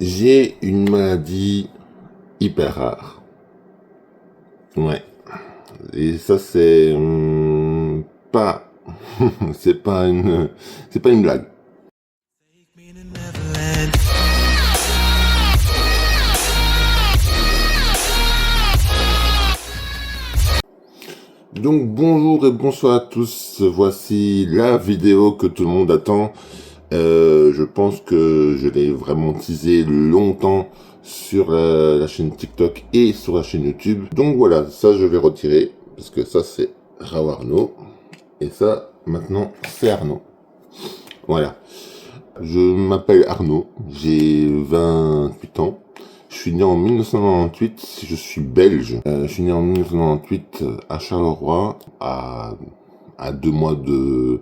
J'ai une maladie hyper rare. Ouais. Et ça, c'est pas, c'est pas une blague. Donc bonjour et bonsoir à tous. Voici la vidéo que tout le monde attend. Je pense que je l'ai vraiment teasé longtemps sur la chaîne TikTok et sur la chaîne YouTube. Donc voilà, ça je vais retirer parce que ça c'est Rao Arnaud et ça maintenant c'est Arnaud. Voilà. Je m'appelle Arnaud, j'ai 28 ans. Je suis né en 1998, je suis belge. Je suis né en 1998 à Charleroi, à 2 mois de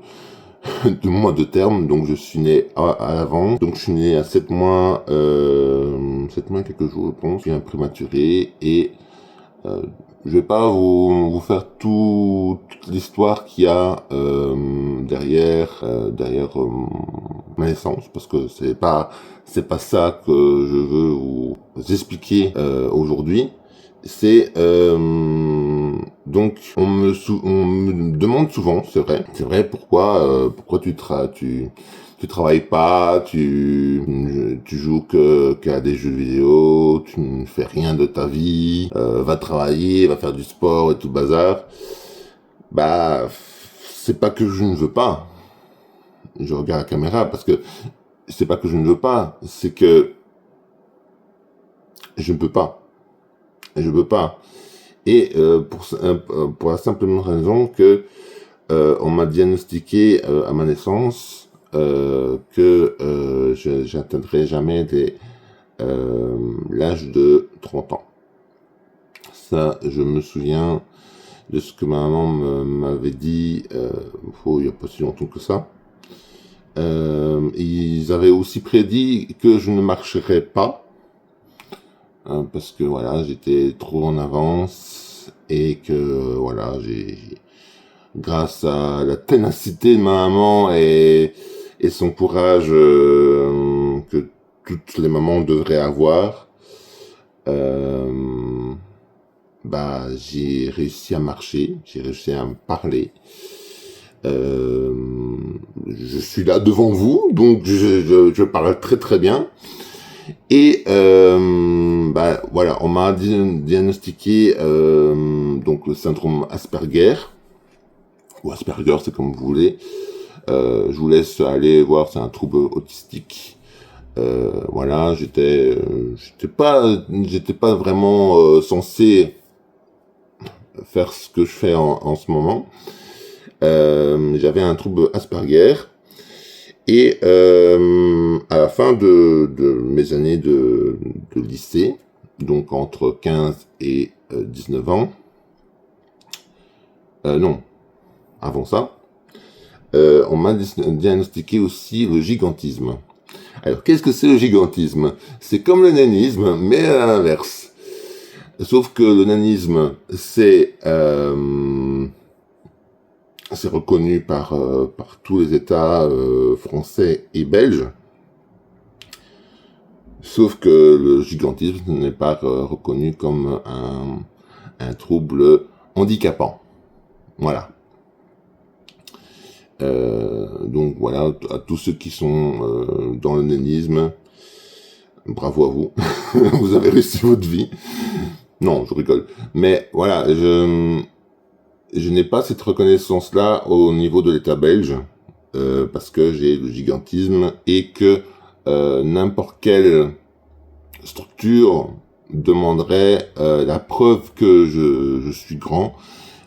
2 mois de terme, donc je suis né à l'avant. Donc je suis né à 7 mois, 7 mois et quelques jours, je pense. Je suis un prématuré et je vais pas vous faire toute l'histoire qu'il y a derrière ma naissance, parce que c'est pas ça que je veux vous expliquer aujourd'hui. C'est donc on me demande souvent, c'est vrai, pourquoi tu travailles pas, tu joues qu'à des jeux vidéo, tu ne fais rien de ta vie, va travailler, va faire du sport et tout le bazar. Bah, c'est pas que je ne veux pas. Je regarde la caméra parce que c'est pas que je ne veux pas, c'est que je ne peux pas. Je peux pas. Et pour la simple raison que on m'a diagnostiqué à ma naissance que j'atteindrai jamais l'âge de 30 ans. Ça, je me souviens de ce que ma maman m'avait dit il n'y a pas si longtemps que ça. Ils avaient aussi prédit que je ne marcherais pas. Parce que voilà, j'étais trop en avance et que voilà, grâce à la ténacité de ma maman et son courage que toutes les mamans devraient avoir, j'ai réussi à marcher, j'ai réussi à me parler. Je suis là devant vous, donc je parle très très bien. Et voilà, on m'a diagnostiqué donc le syndrome Asperger ou Asperger, c'est comme vous voulez. Je vous laisse aller voir, c'est un trouble autistique. Voilà, j'étais pas vraiment censé faire ce que je fais en ce moment. J'avais un trouble Asperger. Et à la fin de mes années de lycée, donc entre 15 et 19 ans, non, avant ça, on m'a diagnostiqué aussi le gigantisme. Alors, qu'est-ce que c'est le gigantisme? C'est comme le nanisme, mais à l'inverse. Sauf que le nanisme, c'est reconnu par tous les États français et belges. Sauf que le gigantisme n'est pas reconnu comme un trouble handicapant. Voilà. Donc voilà, à tous ceux qui sont dans le nanisme, bravo à vous. Vous avez réussi votre vie. Non, je rigole. Mais voilà, je n'ai pas cette reconnaissance-là au niveau de l'État belge, parce que j'ai le gigantisme et que n'importe quelle structure demanderait la preuve que je suis grand.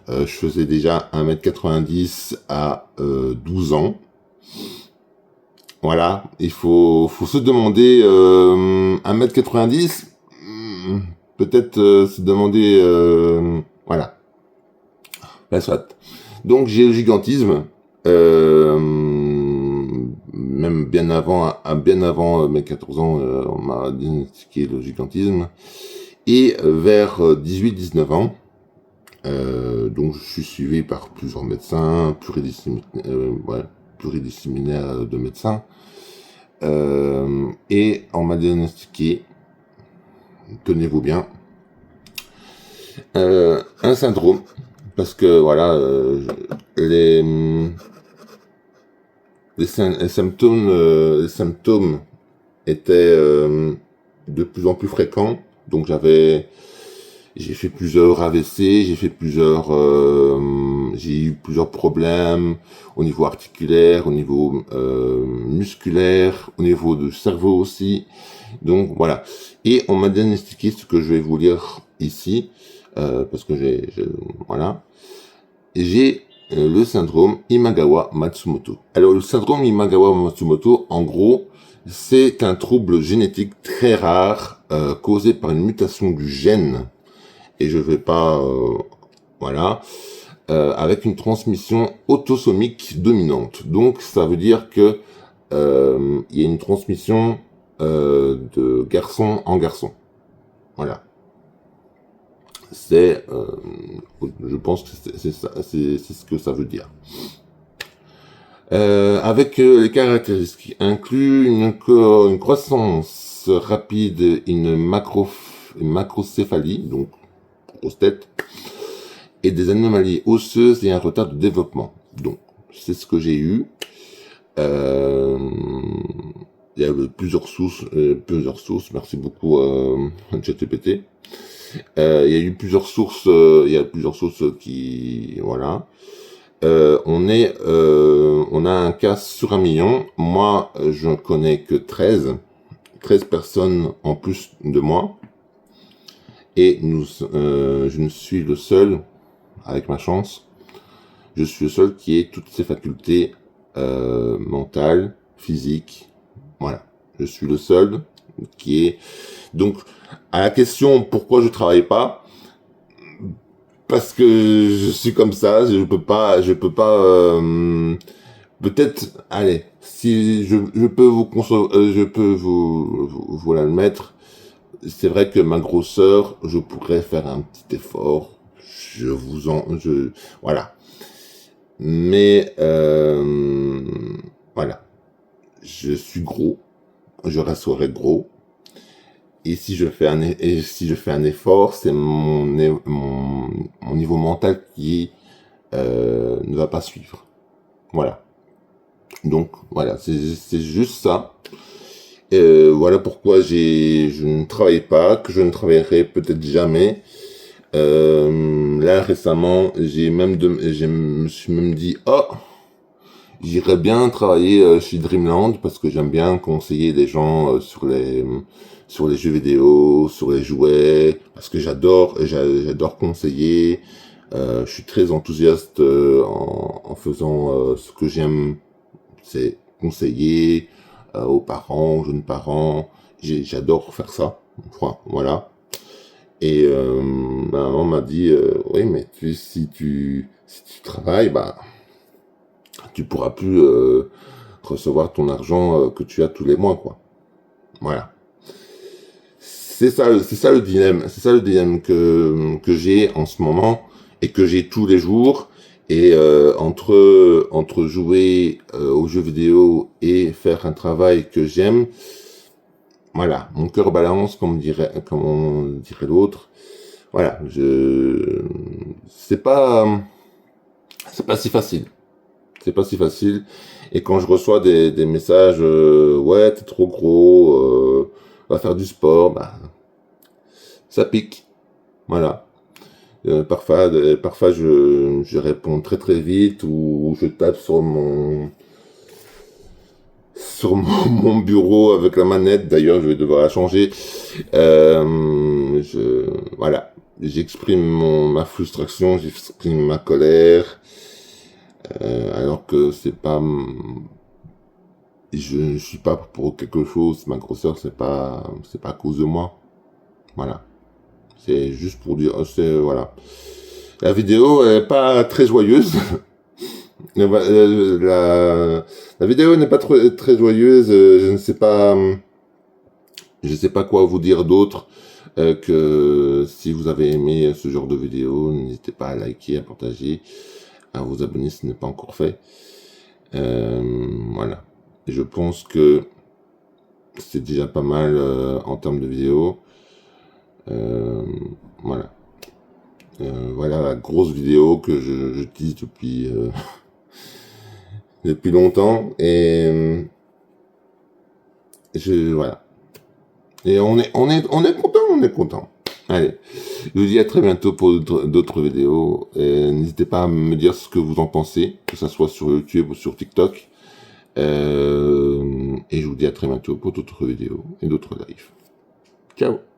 Je faisais déjà 1m90 à 12 ans. Voilà, il faut se demander 1m90, peut-être se demander... voilà. Ben, soit. Donc j'ai le gigantisme, même bien avant mes 14 ans, on m'a diagnostiqué le gigantisme. Et vers 18-19 ans, donc je suis suivi par plusieurs médecins, pluridisciplinaires de médecins. Et on m'a diagnostiqué, tenez-vous bien, un syndrome, parce que voilà, les symptômes étaient de plus en plus fréquents. Donc j'ai fait plusieurs AVC, j'ai eu plusieurs problèmes au niveau articulaire, au niveau musculaire, au niveau du cerveau aussi. Donc voilà. Et on m'a diagnostiqué ce que je vais vous lire ici, parce que voilà. J'ai le syndrome Imagawa-Matsumoto. Alors le syndrome Imagawa-Matsumoto, en gros, c'est un trouble génétique très rare causé par une mutation du gène. Et je vais pas, voilà, avec une transmission autosomique dominante. Donc ça veut dire que il y a une transmission de garçon en garçon. Voilà. Je pense que c'est ce que ça veut dire. Avec les caractéristiques incluent une croissance rapide, une macrocéphalie, donc grosse tête, et des anomalies osseuses et un retard de développement. Donc, c'est ce que j'ai eu. Il y a plusieurs sources. Merci beaucoup, ChatGPT. Il y a eu plusieurs sources. Il y a plusieurs sources qui, voilà. On a un cas sur 1 million. Moi, je ne connais que 13 personnes en plus de moi. Et je ne suis le seul, avec ma chance, je suis le seul qui ait toutes ces facultés mentales, physiques. Voilà. Je suis le seul qui est... Donc, à la question pourquoi je travaille pas, parce que je suis comme ça, je peux pas, peut-être, allez, si je peux vous l'admettre, c'est vrai que ma grosseur, je pourrais faire un petit effort, voilà. Mais, voilà. Je suis gros, je resterai gros. Et si je fais un effort, c'est mon niveau mental qui ne va pas suivre. Voilà. Donc voilà, c'est juste ça. Voilà pourquoi je ne travaille pas, que je ne travaillerai peut-être jamais. Là récemment, je me suis même dit, oh, j'irais bien travailler chez Dreamland parce que j'aime bien conseiller des gens sur les jeux vidéo, sur les jouets, parce que j'adore conseiller. Je suis très enthousiaste en faisant ce que j'aime, c'est conseiller aux parents, aux jeunes parents. J'adore faire ça. Enfin, voilà. Et ma maman m'a dit, oui, mais si tu travailles, bah, tu pourras plus recevoir ton argent que tu as tous les mois, quoi. Voilà. C'est ça le dilemme que j'ai en ce moment et que j'ai tous les jours. Et entre jouer aux jeux vidéo et faire un travail que j'aime, voilà, mon cœur balance, comme on dirait l'autre. Voilà, c'est pas si facile. C'est pas si facile. Et quand je reçois des messages, ouais, t'es trop gros, va faire du sport, bah, ça pique. Voilà. Parfois, je réponds très très vite ou je tape sur mon bureau avec la manette. D'ailleurs, je vais devoir la changer. Voilà. J'exprime ma frustration, j'exprime ma colère. Alors que c'est pas, je ne suis pas pour quelque chose, ma grosseur, c'est pas à cause de moi. Voilà. C'est juste pour dire, voilà. La vidéo est pas très joyeuse. La vidéo n'est pas très joyeuse. Je ne sais pas quoi vous dire d'autre que si vous avez aimé ce genre de vidéo, n'hésitez pas à liker, à partager, à vous abonner si ce n'est pas encore fait. Voilà. Et je pense que c'est déjà pas mal en termes de vidéos. Voilà. Voilà la grosse vidéo que j'utilise depuis depuis longtemps et voilà. Et on est content. Allez, je vous dis à très bientôt pour d'autres vidéos. N'hésitez pas à me dire ce que vous en pensez, que ça soit sur YouTube ou sur TikTok. Et je vous dis à très bientôt pour d'autres vidéos et d'autres lives. Ciao.